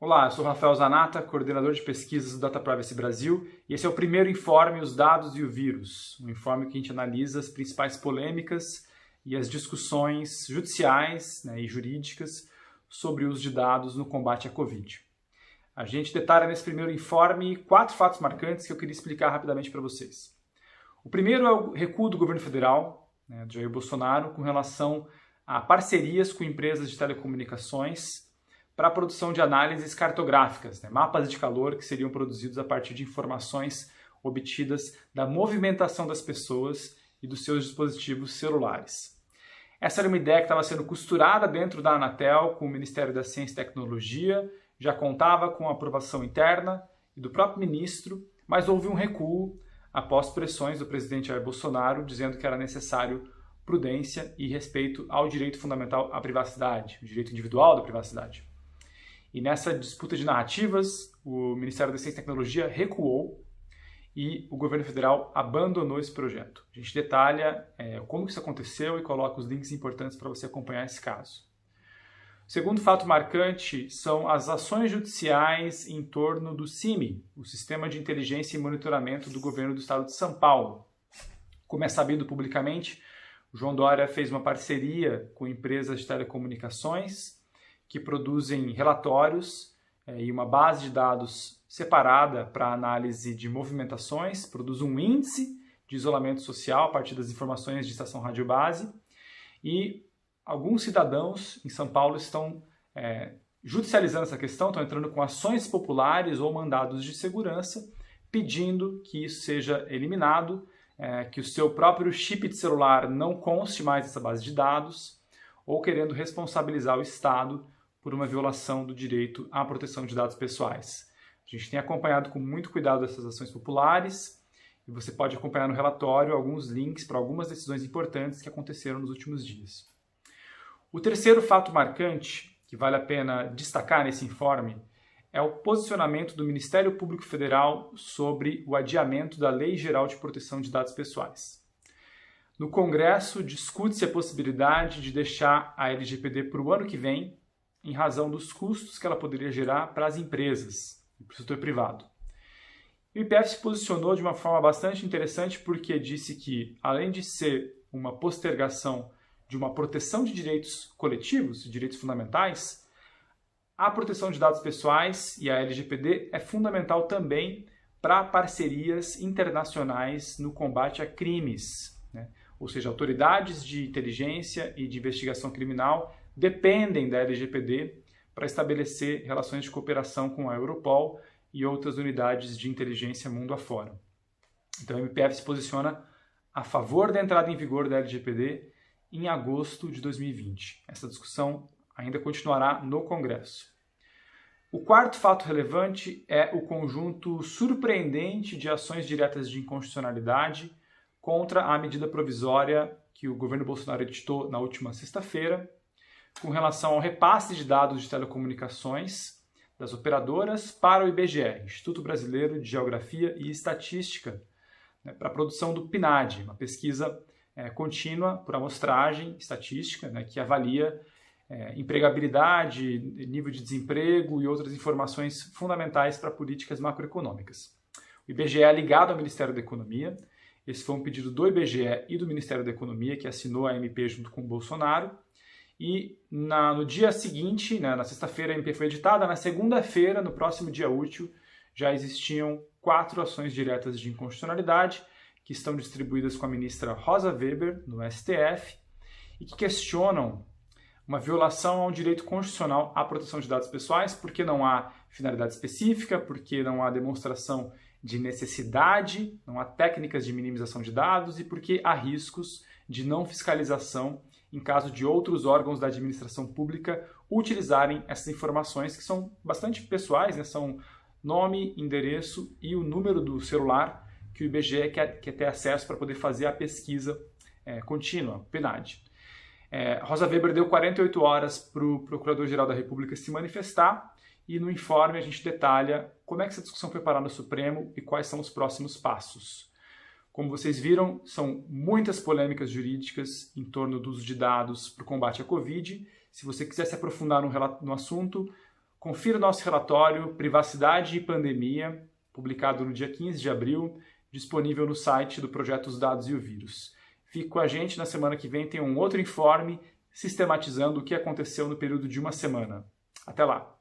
Olá, eu sou Rafael Zanata, coordenador de pesquisas do Data Privacy Brasil, e esse é o primeiro informe Os Dados e o Vírus, um informe que a gente analisa as principais polêmicas e as discussões judiciais, e jurídicas sobre o uso de dados no combate à Covid. A gente detalha nesse primeiro informe 4 fatos marcantes que eu queria explicar rapidamente para vocês. O primeiro é o recuo do governo federal, do Jair Bolsonaro, com relação a parcerias com empresas de telecomunicações para a produção de análises cartográficas, mapas de calor que seriam produzidos a partir de informações obtidas da movimentação das pessoas e dos seus dispositivos celulares. Essa era uma ideia que estava sendo costurada dentro da Anatel com o Ministério da Ciência e Tecnologia, já contava com a aprovação interna e do próprio ministro, mas houve um recuo após pressões do presidente Jair Bolsonaro dizendo que era necessário prudência e respeito ao direito fundamental à privacidade, o direito individual da privacidade. E nessa disputa de narrativas, o Ministério da Ciência e Tecnologia recuou e o governo federal abandonou esse projeto. A gente detalha como isso aconteceu e coloca os links importantes para você acompanhar esse caso. O segundo fato marcante são as ações judiciais em torno do CIMI, o Sistema de Inteligência e Monitoramento do Governo do Estado de São Paulo. Como é sabido publicamente, o João Dória fez uma parceria com empresas de telecomunicações que produzem relatórios e uma base de dados separada para análise de movimentações, produz um índice de isolamento social a partir das informações de estação rádio base, e alguns cidadãos em São Paulo estão judicializando essa questão, estão entrando com ações populares ou mandados de segurança, pedindo que isso seja eliminado, que o seu próprio chip de celular não conste mais nessa base de dados, ou querendo responsabilizar o Estado por uma violação do direito à proteção de dados pessoais. A gente tem acompanhado com muito cuidado essas ações populares e você pode acompanhar no relatório alguns links para algumas decisões importantes que aconteceram nos últimos dias. O terceiro fato marcante, que vale a pena destacar nesse informe, é o posicionamento do Ministério Público Federal sobre o adiamento da Lei Geral de Proteção de Dados Pessoais. No Congresso, discute-se a possibilidade de deixar a LGPD para o ano que vem, em razão dos custos que ela poderia gerar para as empresas e para o setor privado. O IPF se posicionou de uma forma bastante interessante porque disse que, além de ser uma postergação de uma proteção de direitos coletivos, de direitos fundamentais, a proteção de dados pessoais e a LGPD é fundamental também para parcerias internacionais no combate a crimes, Ou seja, autoridades de inteligência e de investigação criminal dependem da LGPD para estabelecer relações de cooperação com a Europol e outras unidades de inteligência mundo afora. Então, o MPF se posiciona a favor da entrada em vigor da LGPD em agosto de 2020. Essa discussão ainda continuará no Congresso. O quarto fato relevante é o conjunto surpreendente de ações diretas de inconstitucionalidade contra a medida provisória que o governo Bolsonaro editou na última sexta-feira, com relação ao repasse de dados de telecomunicações das operadoras para o IBGE, Instituto Brasileiro de Geografia e Estatística, para a produção do PNAD, uma pesquisa contínua por amostragem estatística, que avalia empregabilidade, nível de desemprego e outras informações fundamentais para políticas macroeconômicas. O IBGE é ligado ao Ministério da Economia. Esse foi um pedido do IBGE e do Ministério da Economia, que assinou a MP junto com o Bolsonaro. E no dia seguinte, na sexta-feira, a MP foi editada. Na segunda-feira, no próximo dia útil, já existiam 4 ações diretas de inconstitucionalidade que estão distribuídas com a ministra Rosa Weber, no STF, e que questionam uma violação ao direito constitucional à proteção de dados pessoais, porque não há finalidade específica, porque não há demonstração de necessidade, não há técnicas de minimização de dados e porque há riscos de não fiscalização em caso de outros órgãos da administração pública utilizarem essas informações que são bastante pessoais, são nome, endereço e o número do celular que o IBGE quer ter acesso para poder fazer a pesquisa contínua, PNAD. Rosa Weber deu 48 horas para o Procurador-Geral da República se manifestar e no informe a gente detalha como é que essa discussão foi parar no Supremo e quais são os próximos passos. Como vocês viram, são muitas polêmicas jurídicas em torno do uso de dados para o combate à Covid. Se você quiser se aprofundar no assunto, Confira o nosso relatório Privacidade e Pandemia, publicado no dia 15 de abril, disponível no site do projeto Os Dados e o Vírus. Fique com a gente, na semana que vem tem um outro informe sistematizando o que aconteceu no período de uma semana. Até lá!